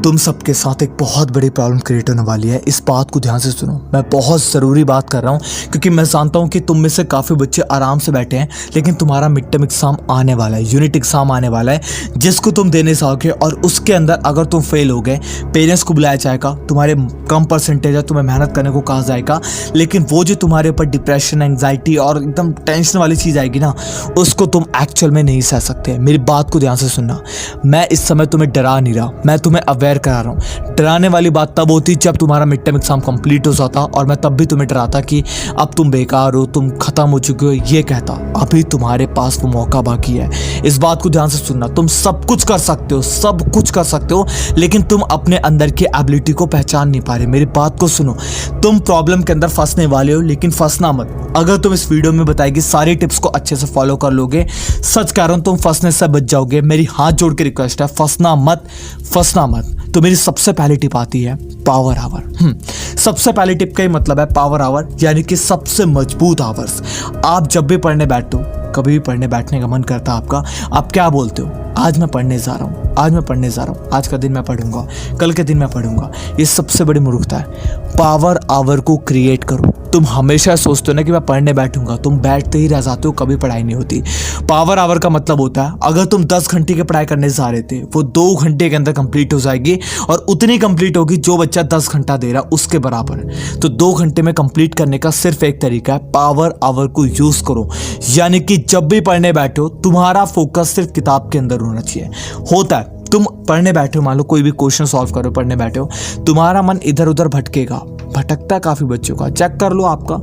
तुम सबके साथ एक बहुत बड़ी प्रॉब्लम क्रिएट होने वाली है। इस बात को ध्यान से सुनो, मैं बहुत ज़रूरी बात कर रहा हूँ क्योंकि मैं जानता हूँ कि तुम में से काफ़ी बच्चे आराम से बैठे हैं, लेकिन तुम्हारा मिड टर्म एग्ज़ाम आने वाला है, यूनिट एग्ज़ाम आने वाला है, जिसको तुम देने जाओगे और उसके अंदर अगर तुम फेल हो गए, पेरेंट्स को बुलाया जाएगा, तुम्हारे कम परसेंटेज है, तुम्हें मेहनत करने को कहा जाएगा, लेकिन वो जो तुम्हारे ऊपर डिप्रेशन, एंग्जाइटी और एकदम टेंशन वाली चीज़ आएगी ना, उसको तुम एक्चुअल में नहीं सह सकते। मेरी बात को ध्यान से सुनना, मैं इस समय तुम्हें डरा नहीं रहा, मैं तुम्हें अवेयर करा रहा हूँ। डराने वाली बात तब होती जब तुम्हारा मिड टर्म एग्जाम कंप्लीट हो जाता और मैं तब भी तुम्हें डराता कि अब तुम बेकार हो, तुम खत्म हो चुके हो, ये कहता। अभी तुम्हारे पास वो मौका बाकी है। इस बात को ध्यान से सुनना, तुम सब कुछ कर सकते हो, सब कुछ कर सकते हो, लेकिन तुम अपने अंदर की एबिलिटी को पहचान नहीं पा रहे। मेरी बात को सुनो, तुम प्रॉब्लम के अंदर फंसने वाले हो, लेकिन फंसना मत। अगर तुम इस वीडियो में बताएगी सारी टिप्स को अच्छे से फॉलो कर लोगे, सच कह रहा हूं, तुम फंसने से बच जाओगे। मेरी हाथ जोड़ के रिक्वेस्ट है, फंसना मत, फंसना मत। तो मेरी सबसे पहली टिप आती है पावर आवर। सबसे पहली टिप का ही मतलब है पावर आवर, यानी कि सबसे मजबूत आवर्स। आप जब भी पढ़ने बैठो, कभी भी पढ़ने बैठने का मन करता है आपका, आप क्या बोलते हो? आज मैं पढ़ने जा रहा हूँ, आज मैं पढ़ने जा रहा हूँ, आज का दिन मैं पढ़ूंगा, कल के दिन मैं पढ़ूंगा। ये सबसे बड़ी मूर्खता है। पावर आवर को क्रिएट करो। तुम हमेशा सोचते हो ना कि मैं पढ़ने बैठूंगा, तुम बैठते ही रह जाते हो, कभी पढ़ाई नहीं होती। पावर आवर का मतलब होता है अगर तुम 10 घंटे की पढ़ाई करने जा रहे थे, वो 2 घंटे के अंदर कंप्लीट हो जाएगी और उतनी कंप्लीट होगी जो बच्चा 10 घंटा दे रहा उसके बराबर। तो 2 घंटे में कंप्लीट करने का सिर्फ एक तरीका है, पावर आवर को यूज करो। यानी कि जब भी पढ़ने बैठो, तुम्हारा फोकस सिर्फ किताब के अंदर होना चाहिए। होता है तुम पढ़ने बैठे हो, मान लो कोई भी क्वेश्चन सॉल्व करो, पढ़ने बैठे हो, तुम्हारा मन इधर उधर भटकेगा, भटकता है काफ़ी बच्चों का, चेक कर लो, आपका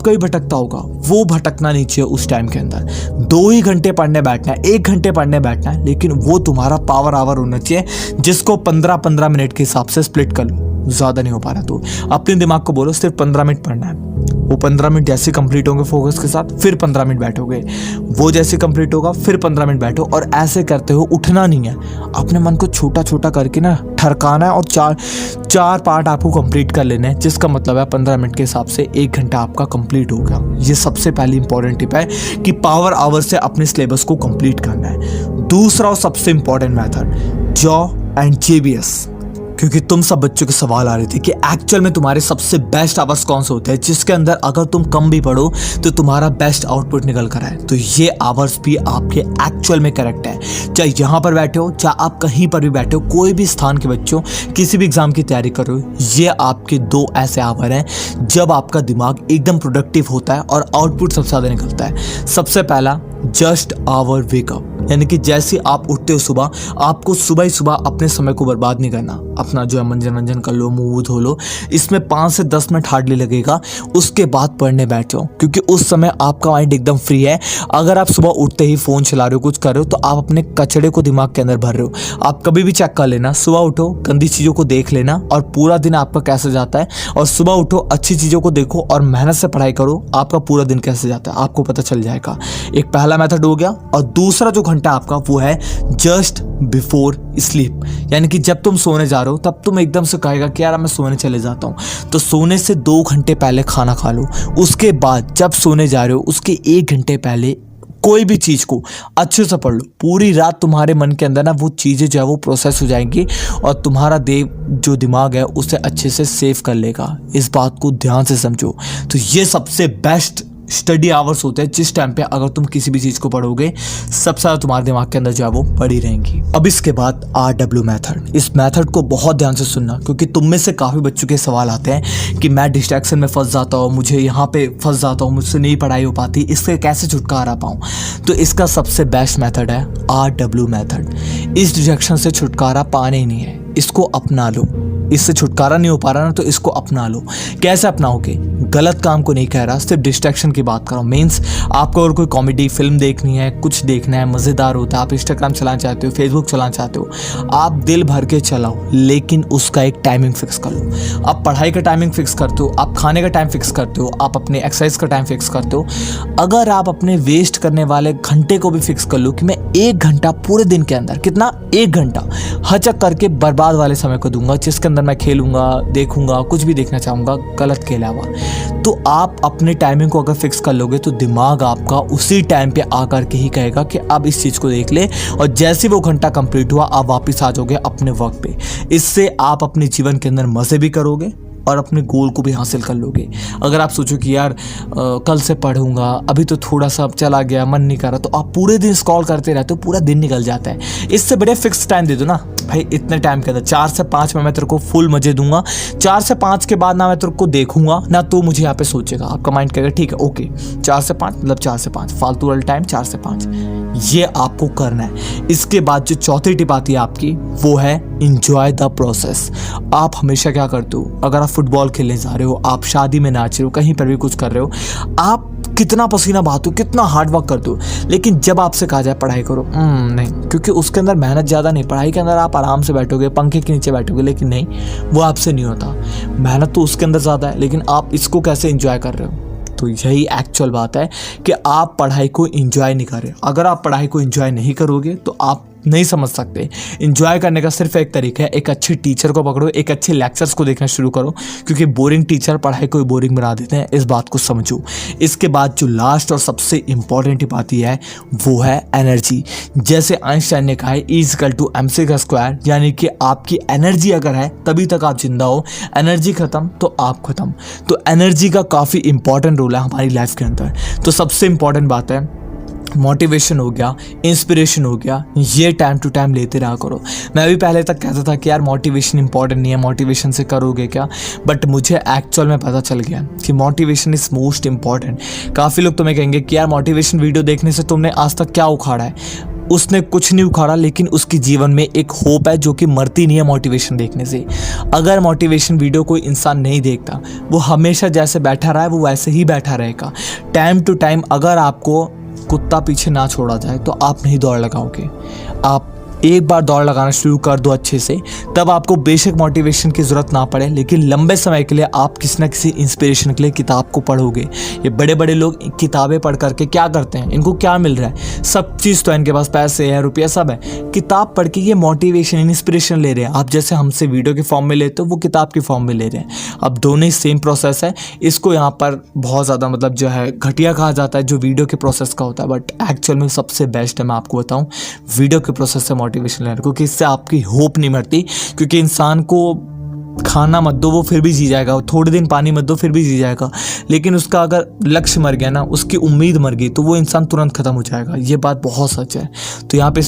भी भटकता होगा। वो भटकना नहीं चाहिए उस टाइम के अंदर। 2 ही घंटे पढ़ने बैठना है, 1 घंटे पढ़ने बैठना है, लेकिन वो तुम्हारा पावर आवर होना चाहिए, जिसको 15-15 मिनट के हिसाब से स्प्लिट कर लो। ज़्यादा नहीं हो पा रहा तो अपने दिमाग को बोलो सिर्फ 15 मिनट पढ़ना है। वो 15 मिनट जैसे कंप्लीट होंगे फोकस के साथ, फिर 15 मिनट बैठोगे, वो जैसे कंप्लीट होगा फिर 15 मिनट बैठो, और ऐसे करते हो उठना नहीं है। अपने मन को छोटा छोटा करके ना ठरकाना है और चार पार्ट आपको कंप्लीट कर लेना है, जिसका मतलब है 15 मिनट के हिसाब से 1 घंटा आपका कंप्लीट हो गया। ये सबसे पहली इंपॉर्टेंट टिप है कि पावर आवर से अपने सिलेबस को कंप्लीट करना है। दूसरा और सबसे important method, jaw and JBS। क्योंकि तुम सब बच्चों के सवाल आ रहे थे कि एक्चुअल में तुम्हारे सबसे बेस्ट आवर्स कौन से होते हैं, जिसके अंदर अगर तुम कम भी पढ़ो तो तुम्हारा बेस्ट आउटपुट निकल कर आए। तो ये आवर्स भी आपके एक्चुअल में करेक्ट है। चाहे यहाँ पर बैठे हो, चाहे आप कहीं पर भी बैठे हो, कोई भी स्थान के बच्चों, किसी भी एग्जाम की तैयारी कर रहे हो, ये आपके 2 ऐसे आवर हैं जब आपका दिमाग एकदम प्रोडक्टिव होता है और आउटपुट सबसे ज़्यादा निकलता है। सबसे पहला, जस्ट आवर वेकअप, यानी कि जैसे आप उठते हो सुबह, आपको सुबह ही सुबह अपने समय को बर्बाद नहीं करना। अपना जो है मनोरंजन कर लो, मुंह धो लो, इसमें 5 से 10 मिनट हार्डली लगेगा। उसके बाद पढ़ने बैठो, क्योंकि उस समय आपका माइंड एकदम फ्री है। अगर आप सुबह उठते ही फ़ोन चला रहे हो, कुछ कर रहे हो, तो आप अपने कचड़े को दिमाग के अंदर भर रहे हो। आप कभी भी चेक कर लेना, सुबह उठो, गंदी चीज़ों को देख लेना और पूरा दिन आपका कैसे जाता है, और सुबह उठो, अच्छी चीज़ों को देखो और मेहनत से पढ़ाई करो, आपका पूरा दिन कैसे जाता है आपको पता चल जाएगा। एक पहला मेथड हो गया। और दूसरा जो घंटा आपका वो है जस्ट बिफोर स्लीप, यानी कि जब तुम सोने जा रहे हो तब तुम एकदम से कहेगा कि यार मैं सोने चले जाता हूँ, तो सोने से 2 घंटे पहले खाना खा लो। उसके बाद जब सोने जा रहे हो उसके 1 घंटे पहले कोई भी चीज़ को अच्छे से पढ़ लो। पूरी रात तुम्हारे मन के अंदर ना वो चीज़ें जो है वो प्रोसेस हो जाएंगी और तुम्हारा जो दिमाग है उसे अच्छे से सेव कर लेगा। इस बात को ध्यान से समझो। तो ये सबसे बेस्ट स्टडी आवर्स होते हैं, जिस टाइम पे अगर तुम किसी भी चीज़ को पढ़ोगे, सबसे ज़्यादा तुम्हारे दिमाग के अंदर जो है वो पड़ी रहेंगी। अब इसके बाद RW मेथड। इस मेथड को बहुत ध्यान से सुनना, क्योंकि तुम में से काफ़ी बच्चों के सवाल आते हैं कि मैं डिस्ट्रैक्शन में फंस जाता हूँ, मुझे यहाँ पे फंस जाता हूँ, मुझसे नहीं पढ़ाई हो पाती, इससे कैसे छुटकारा पाऊँ। तो इसका सबसे बेस्ट मेथड है RW मेथड। इस डिस्ट्रैक्शन से छुटकारा पाने ही नहीं है, इसको अपना लो। इससे छुटकारा नहीं हो पा रहा ना, तो इसको अपना लो। कैसे अपनाओगे? गलत काम को नहीं कह रहा, सिर्फ डिस्ट्रैक्शन की बात करो। मीन्स आपको अगर कोई कॉमेडी फिल्म देखनी है, कुछ देखना है, मज़ेदार होता है, आप इंस्टाग्राम चलाना चाहते हो, फेसबुक चलाना चाहते हो, आप दिल भर के चलाओ, लेकिन उसका एक टाइमिंग फिक्स कर लो। आप पढ़ाई का टाइमिंग फिक्स करते हो, आप खाने का टाइम फिक्स करते हो, आप अपने एक्सरसाइज का टाइम फिक्स करते हो। अगर आप अपने वेस्ट करने वाले घंटे को भी फिक्स कर लो कि मैं 1 घंटा पूरे दिन के अंदर, कितना, 1 घंटा हचक करके बर्बाद बाद वाले समय को दूंगा जिसके अंदर मैं खेलूंगा, देखूंगा, कुछ भी देखना चाहूँगा गलत के अलावा। तो आप अपने टाइमिंग को अगर फिक्स कर लोगे तो दिमाग आपका उसी टाइम पे आकर के ही कहेगा कि अब इस चीज़ को देख ले, और जैसे वो घंटा कंप्लीट हुआ आप वापस आ जाओगे अपने वर्क पे। इससे आप अपने जीवन के अंदर मज़े भी करोगे और अपने गोल को भी हासिल कर लोगे। अगर आप सोचो कि यार कल से पढ़ूंगा, अभी तो थोड़ा सा चला गया, मन नहीं कर रहा, तो आप पूरे दिन स्क्रॉल करते रहते हो, पूरा दिन निकल जाता है। इससे बड़े फिक्स टाइम दे दो ना भाई, इतने टाइम के अंदर 4 से 5 में मैं तेरे को फुल मजे दूंगा। 4 से 5 के बाद ना मैं तेरे को देखूंगा ना तो मुझे यहाँ पे सोचेगा। आपका माइंड कहेगा ठीक है ओके 4 से 5 मतलब 4 से 5 फालतू वाला टाइम 4 से 5, ये आपको करना है। इसके बाद जो चौथी टिप आती है आपकी वो है इंजॉय द प्रोसेस। आप हमेशा क्या करते हो, अगर आप फुटबॉल खेलने जा रहे हो, आप शादी में नाच रहे हो, कहीं पर भी कुछ कर रहे हो, आप कितना पसीना बहाते हो, कितना हार्ड वर्क करते हो, लेकिन जब आपसे कहा जाए पढ़ाई करो, नहीं, क्योंकि उसके अंदर मेहनत ज़्यादा नहीं। पढ़ाई के अंदर आप आराम से बैठोगे, पंखे के नीचे बैठोगे, लेकिन नहीं, वो आपसे नहीं होता। मेहनत तो उसके अंदर ज़्यादा है, लेकिन आप इसको कैसे इंजॉय कर रहे हो। तो यही एक्चुअल बात है कि आप पढ़ाई को एंजॉय नहीं कर रहे। अगर आप पढ़ाई को एंजॉय नहीं करोगे तो आप नहीं समझ सकते। एंजॉय करने का सिर्फ एक तरीका है, एक अच्छे टीचर को पकड़ो, एक अच्छे लेक्चर्स को देखना शुरू करो, क्योंकि बोरिंग टीचर पढ़ाई को बोरिंग बना देते हैं, इस बात को समझो। इसके बाद जो लास्ट और सबसे इंपॉर्टेंट टिप आती है वो है एनर्जी। जैसे आइंस्टाइन ने कहा है E=mc², यानी कि आपकी एनर्जी अगर है तभी तक आप जिंदा हो, एनर्जी खत्म तो आप खत्म। तो एनर्जी का काफ़ी इंपॉर्टेंट रोल है हमारी लाइफ के अंदर। तो सबसे इंपॉर्टेंट बात है मोटिवेशन हो गया, इंस्पिरेशन हो गया, ये टाइम टू टाइम लेते रहा करो। मैं भी पहले तक कहता था कि यार मोटिवेशन इंपॉर्टेंट नहीं है, मोटिवेशन से करोगे क्या, बट मुझे एक्चुअल में पता चल गया कि मोटिवेशन इज़ मोस्ट इंपॉर्टेंट। काफ़ी लोग तुम्हें कहेंगे कि यार मोटिवेशन वीडियो देखने से तुमने आज तक क्या उखाड़ा है। उसने कुछ नहीं उखाड़ा, लेकिन उसके जीवन में एक होप है जो कि मरती नहीं है मोटिवेशन देखने से। अगर मोटिवेशन वीडियो कोई इंसान नहीं देखता, वो हमेशा जैसे बैठा रहा है वो वैसे ही बैठा रहेगा। टाइम टू टाइम अगर आपको कुत्ता पीछे ना छोड़ा जाए तो आप नहीं दौड़ लगाओगे। आप एक बार दौड़ लगाना शुरू कर दो अच्छे से, तब आपको बेशक मोटिवेशन की ज़रूरत ना पड़े, लेकिन लंबे समय के लिए आप किसी न किसी इंस्पिरेशन के लिए किताब को पढ़ोगे। ये बड़े बड़े लोग किताबें पढ़ करके क्या करते हैं, इनको क्या मिल रहा है, सब चीज़ तो इनके पास पैसे है, रुपया सब है, किताब पढ़ के ये मोटिवेशन इंस्पिरेशन ले रहे हैं। आप जैसे हमसे वीडियो के फॉर्म में लेते हो, वो किताब के फॉर्म में ले रहे हैं। अब दोनों ही सेम प्रोसेस है। इसको यहाँ पर बहुत ज़्यादा मतलब जो है घटिया कहा जाता है जो वीडियो के प्रोसेस का होता है, बट एक्चुअल में सबसे बेस्ट है। मैं आपको बताऊँ वीडियो के प्रोसेस से मोटिवेशन लेना, क्योंकि इससे आपकी होप नहीं मरती। क्योंकि इंसान को खाना मत दो वो फिर भी जी जाएगा, थोड़े दिन पानी मत दो फिर भी जी जाएगा, लेकिन उसका अगर लक्ष्य मर गया ना, उसकी उम्मीद मर गई, तो वो इंसान तुरंत खत्म हो जाएगा। ये बात बहुत सच है। तो यहाँ पे